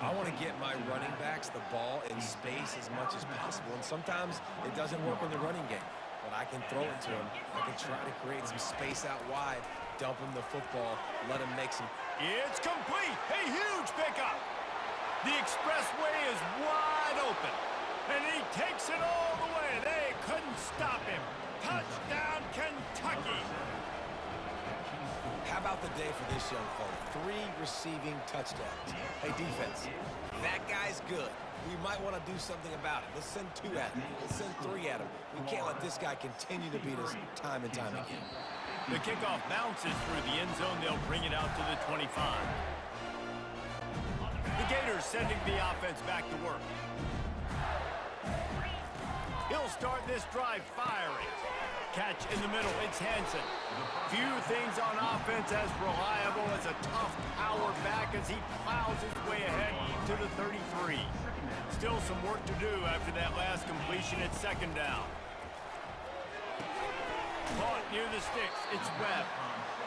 I want to get my running backs the ball in space as much as possible, and sometimes it doesn't work in the running game. But I can throw it to him. I can try to create some space out wide, dump him the football, let him make some... It's complete. A huge pickup. The expressway is wide open. And he takes it all the way. They couldn't stop him. Touchdown, Kentucky. How about the day for this young fella? 3 receiving touchdowns. Hey, defense, that guy's good. We might want to do something about it. Let's send 2 at him. Let's send 3 at him. We can't let this guy continue to beat us time and time again. The kickoff bounces through the end zone. They'll bring it out to the 25. The Gators sending the offense back to work. He'll start this drive firing. Catch in the middle, it's Hansen. Few things on offense as reliable as a tough power back as he plows his way ahead to the 33. Still some work to do after that last completion at second down. Caught near the sticks, it's Webb.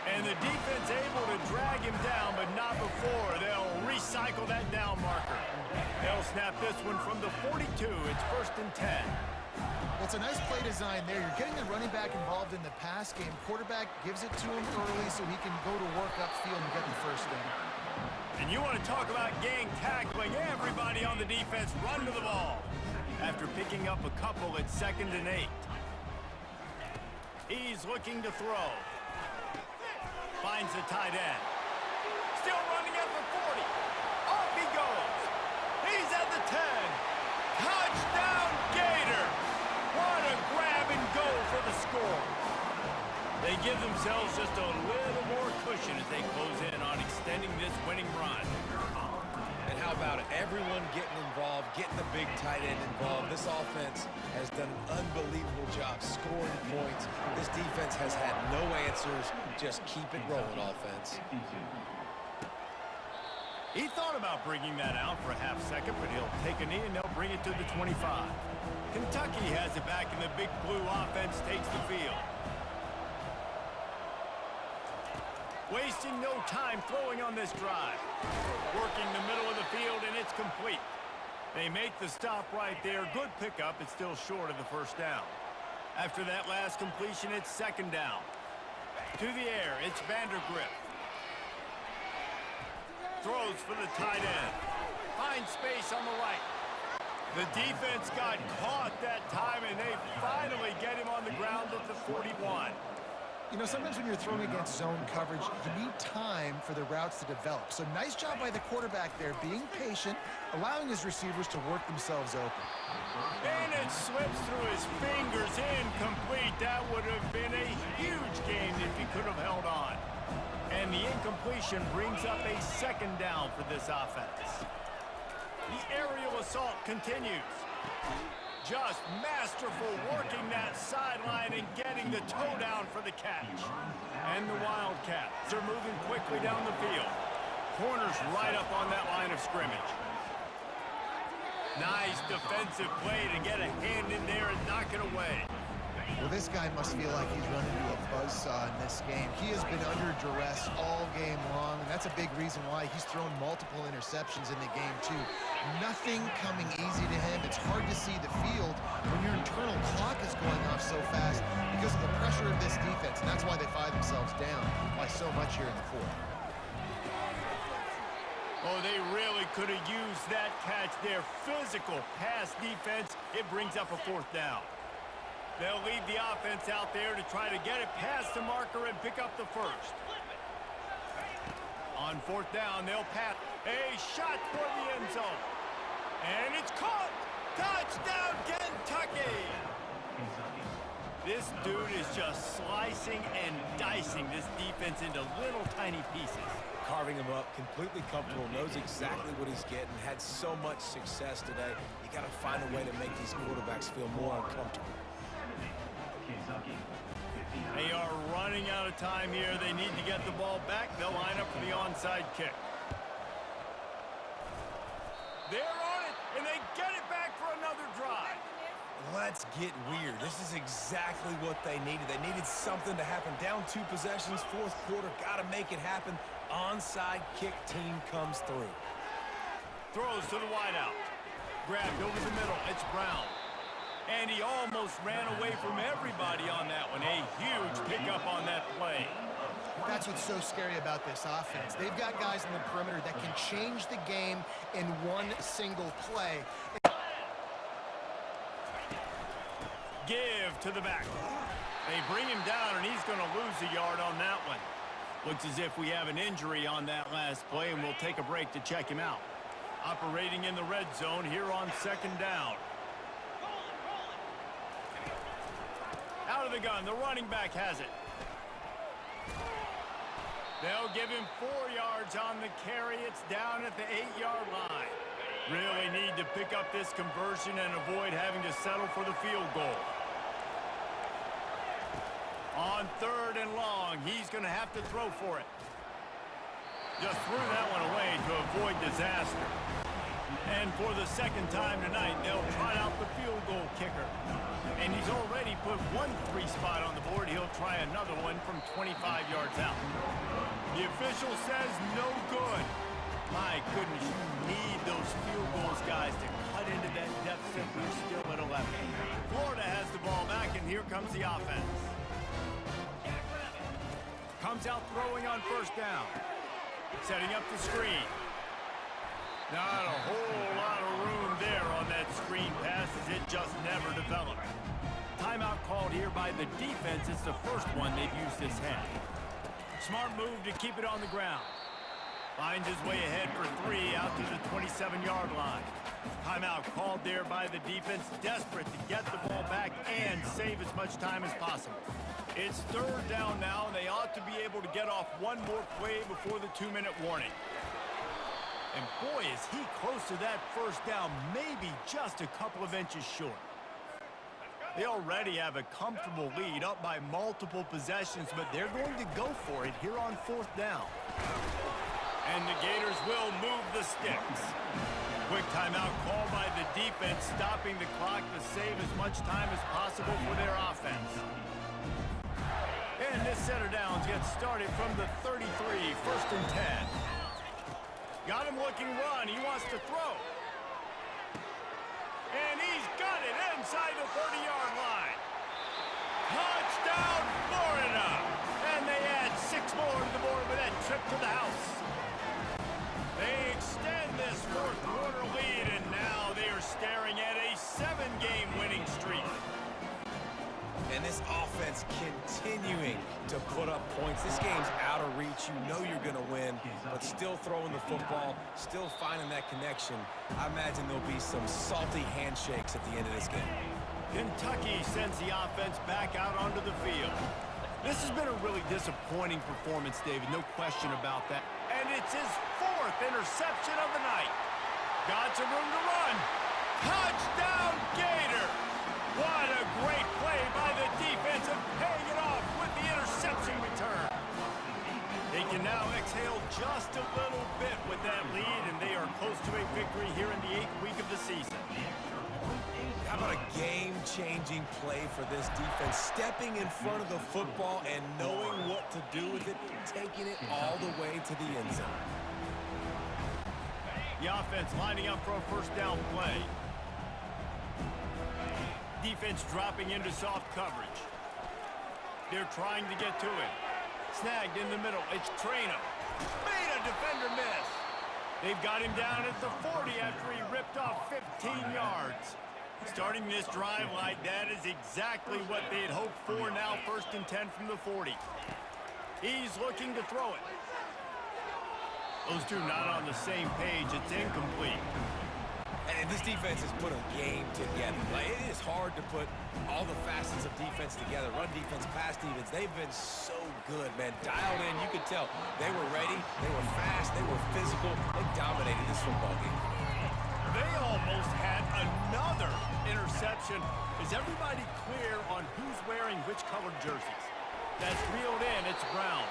And the defense able to drag him down, but not before. They'll recycle that down marker. They'll snap this one from the 42. It's 1st and 10. Well, it's a nice play design there. You're getting the running back involved in the pass game. Quarterback gives it to him early so he can go to work upfield and get the first down. And you want to talk about gang tackling. Everybody on the defense run to the ball. After picking up a couple, it's 2nd and 8. He's looking to throw. Finds the tight end. Still running at the 40. Off he goes. He's at the 10. Touchdown, Gators! What a grab and go for the score. They give themselves just a little more cushion as they close in on extending this winning run. And how about it? Everyone getting involved, getting the big tight end involved. This offense has done an unbelievable job scoring points. This defense has had no answers. Just keep it rolling, offense. He thought about bringing that out for a half second, but he'll take a knee and they'll bring it to the 25. Kentucky has it back, and the big blue offense takes the field. Wasting no time throwing on this drive. Working the middle of the field, and it's complete. They make the stop right there. Good pickup. It's still short of the first down. After that last completion, it's 2nd down. To the air, it's Vandergrift. Throws for the tight end. Finds space on the right. The defense got caught that time, and they finally get him on the ground at the 41. You know, sometimes when you're throwing against zone coverage, you need time for the routes to develop. So nice job by the quarterback there, being patient, allowing his receivers to work themselves open. And it slips through his fingers, incomplete. That would have been a huge game if he could have held on. And the incompletion brings up a 2nd down for this offense. The aerial assault continues. Just masterful working that sideline and getting the toe down for the catch. And the Wildcats are moving quickly down the field. Corner's right up on that line of scrimmage. Nice defensive play to get a hand in there and knock it away. Well, this guy must feel like he's run into a buzzsaw in this game. He has been under duress all game long, and that's a big reason why he's thrown multiple interceptions in the game, too. Nothing coming easy to him. It's hard to see the field when your internal clock is going off so fast because of the pressure of this defense, and that's why they find themselves down by so much here in the fourth. Oh, they really could have used that catch there. Physical pass defense. It brings up a fourth down. They'll leave the offense out there to try to get it past the marker and pick up the first. On fourth down, they'll pass. A shot toward the end zone. And it's caught. Touchdown, Kentucky. This dude is just slicing and dicing this defense into little tiny pieces. Carving him up, completely comfortable, knows exactly what he's getting, had so much success today. You got to find a way to make these quarterbacks feel more uncomfortable. They are running out of time here. They need to get the ball back. They'll line up for the onside kick. They're on it, and they get it back for another drive. Let's get weird. This is exactly what they needed. They needed something to happen. Down 2 possessions, fourth quarter. Got to make it happen. Onside kick team comes through. Throws to the wideout. Grabbed over the middle. It's Brown. And he almost ran away from everybody on that one. A huge pickup on that play. That's what's so scary about this offense. They've got guys in the perimeter that can change the game in one single play. Give to the back. They bring him down, and he's going to lose a yard on that one. Looks as if we have an injury on that last play, and we'll take a break to check him out. Operating in the red zone here on second down. Out of the gun, the running back has it. They'll give him 4 yards on the carry. It's down at the 8-yard line. Really need to pick up this conversion and avoid having to settle for the field goal. On 3rd and long, he's going to have to throw for it. Just threw that one away to avoid disaster. And for the second time tonight, they'll try out the field goal kicker. And he's already put 1 3 spot on the board. He'll try another one from 25 yards out. The official says no good. My goodness, you need those field goals, guys, to cut into that deficit. We're still at 11. Florida has the ball back, and here comes the offense. Comes out throwing on first down. Setting up the screen. Not a whole lot of room there on that screen pass as it just never developed. Timeout called here by the defense. It's the first one they've used this half. Smart move to keep it on the ground. Finds his way ahead for 3 out to the 27-yard line. Timeout called there by the defense, desperate to get the ball back and save as much time as possible. It's 3rd down now, and they ought to be able to get off 1 more play before the 2-minute warning. And boy, is he close to that first down, maybe just a couple of inches short. They already have a comfortable lead, up by multiple possessions, but they're going to go for it here on 4th down. And the Gators will move the sticks. Quick timeout call by the defense, stopping the clock to save as much time as possible for their offense. And this set of downs gets started from the 33, 1st and 10. Got him looking run. He wants to throw. And he's got it inside the 30-yard line. Touchdown, Florida! And they add 6 more to the board with that trip to the house. They extend this 4th quarter lead, and now they are staring at a 7-game winning streak. And this offense continuing to put up points. This game's out of reach. You know you're going to win, but still throwing the football, still finding that connection. I imagine there'll be some salty handshakes at the end of this game. Kentucky sends the offense back out onto the field. This has been a really disappointing performance, David, no question about that. And it's his 4th interception of the night. Got some room to run. Touchdown, Gators! What a great play by the defense and paying it off with the interception return. They can now exhale just a little bit with that lead, and they are close to a victory here in the 8th week of the season. How about a game-changing play for this defense? Stepping in front of the football and knowing what to do with it, taking it all the way to the end zone. The offense lining up for a first down play. Defense dropping into soft coverage. They're trying to get to it. Snagged in the middle. It's Traynor. Made a defender miss. They've got him down at the 40 after he ripped off 15 yards. Starting this drive like that is exactly what they had hoped for. Now 1st and 10 from the 40. He's looking to throw it. Those two not on the same page. It's incomplete. And this defense has put a game together. Like, it is hard to put all the facets of defense together. Run defense, pass defense. They've been so good, man. Dialed in. You could tell they were ready. They were fast. They were physical. They dominated this football game. They almost had another interception. Is everybody clear on who's wearing which colored jerseys? That's reeled in. It's Brown.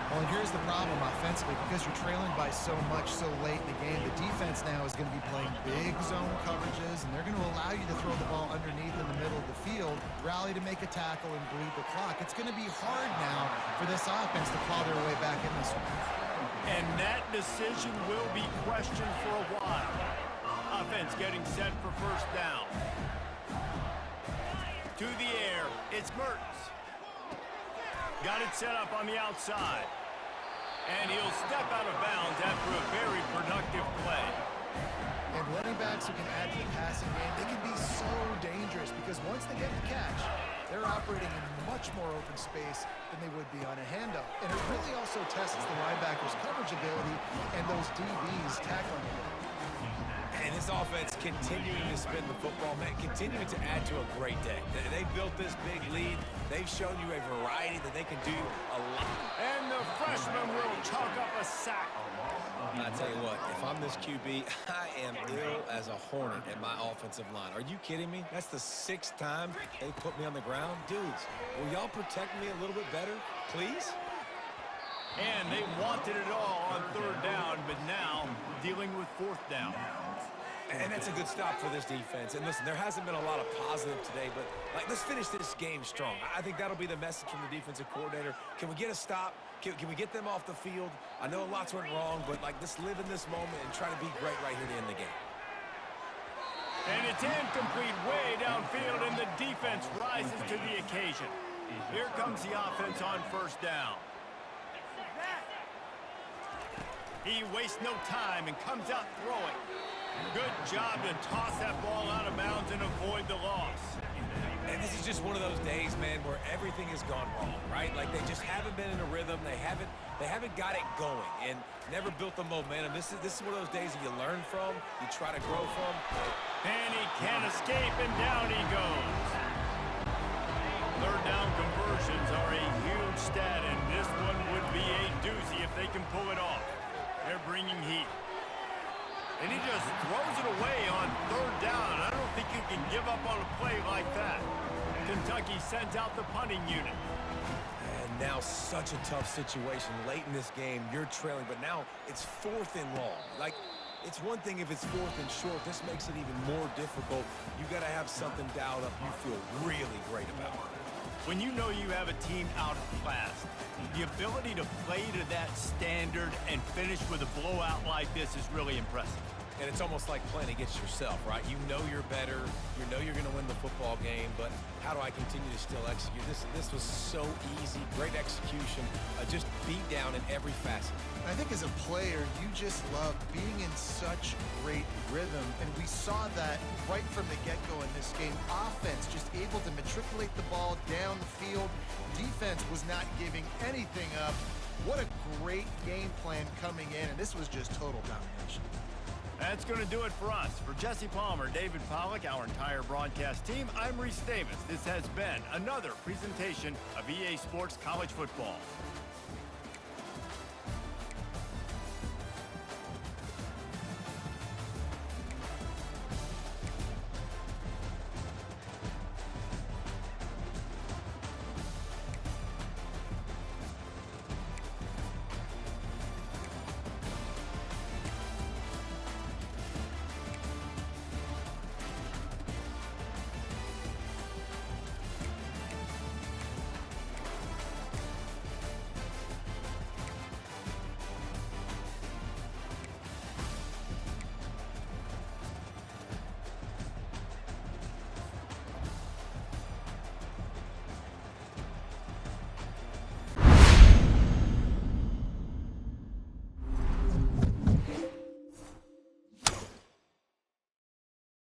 Well, and here's the problem offensively. Because you're trailing by so much so late in the game, the defense now is going to be playing big zone coverages, and they're going to allow you to throw the ball underneath in the middle of the field, rally to make a tackle, and bleed the clock. It's going to be hard now for this offense to claw their way back in this one. And that decision will be questioned for a while. Offense getting set for first down. To the air, it's Mertens. Got it set up on the outside. And he'll step out of bounds after a very productive play. And running backs who can add to the passing game, they can be so dangerous because once they get the catch, they're operating in much more open space than they would be on a handoff. And it really also tests the linebackers' coverage ability and those DBs tackling ability. And this offense continuing to spin the football, man, continuing to add to a great day. They built this big lead. They've shown you a variety that they can do a lot. And the freshman will chalk up a sack. I tell you what, if I'm this QB, I am ill as a hornet at my offensive line. Are you kidding me? That's the 6th time they put me on the ground. Dudes, will y'all protect me a little bit better, please? And they wanted it all on 3rd down, but now dealing with 4th down. And that's a good stop for this defense. And listen, there hasn't been a lot of positive today, but like, let's finish this game strong. I think that'll be the message from the defensive coordinator. Can we get a stop? Can we get them off the field? I know lots went wrong, but like, let's live in this moment and try to be great right here to end the game. And it's incomplete way downfield, and the defense rises to the occasion. Here comes the offense on 1st down. He wastes no time and comes out throwing. Good job to toss that ball out of bounds and avoid the loss. And this is just one of those days, man, where everything has gone wrong, right? Like, they just haven't been in a rhythm. They haven't got it going and never built the momentum. This is one of those days that you learn from, you try to grow from. And he can't escape, and down he goes. 3rd down conversions are a huge stat, and this one would be a doozy if they can pull it off. They're bringing heat. And he just throws it away on 3rd down. I don't think you can give up on a play like that. Kentucky sends out the punting unit. And now such a tough situation. Late in this game, you're trailing, but now it's 4th and long. Like, it's one thing if it's 4th and short. This makes it even more difficult. You got to have something dialed up you feel really great about. When you know you have a team out of class, the ability to play to that standard and finish with a blowout like this is really impressive. And it's almost like playing against yourself, right? You know you're better. You know you're going to win the football game, but how do I continue to still execute? This was so easy. Great execution. Just beat down in every facet. I think as a player, you just love being in such great rhythm, and we saw that right from the get-go in this game. Offense just able to matriculate the ball down the field. Defense was not giving anything up. What a great game plan coming in, and this was just total domination. That's going to do it for us. For Jesse Palmer, David Pollack, our entire broadcast team, I'm Reese Davis. This has been another presentation of EA Sports College Football.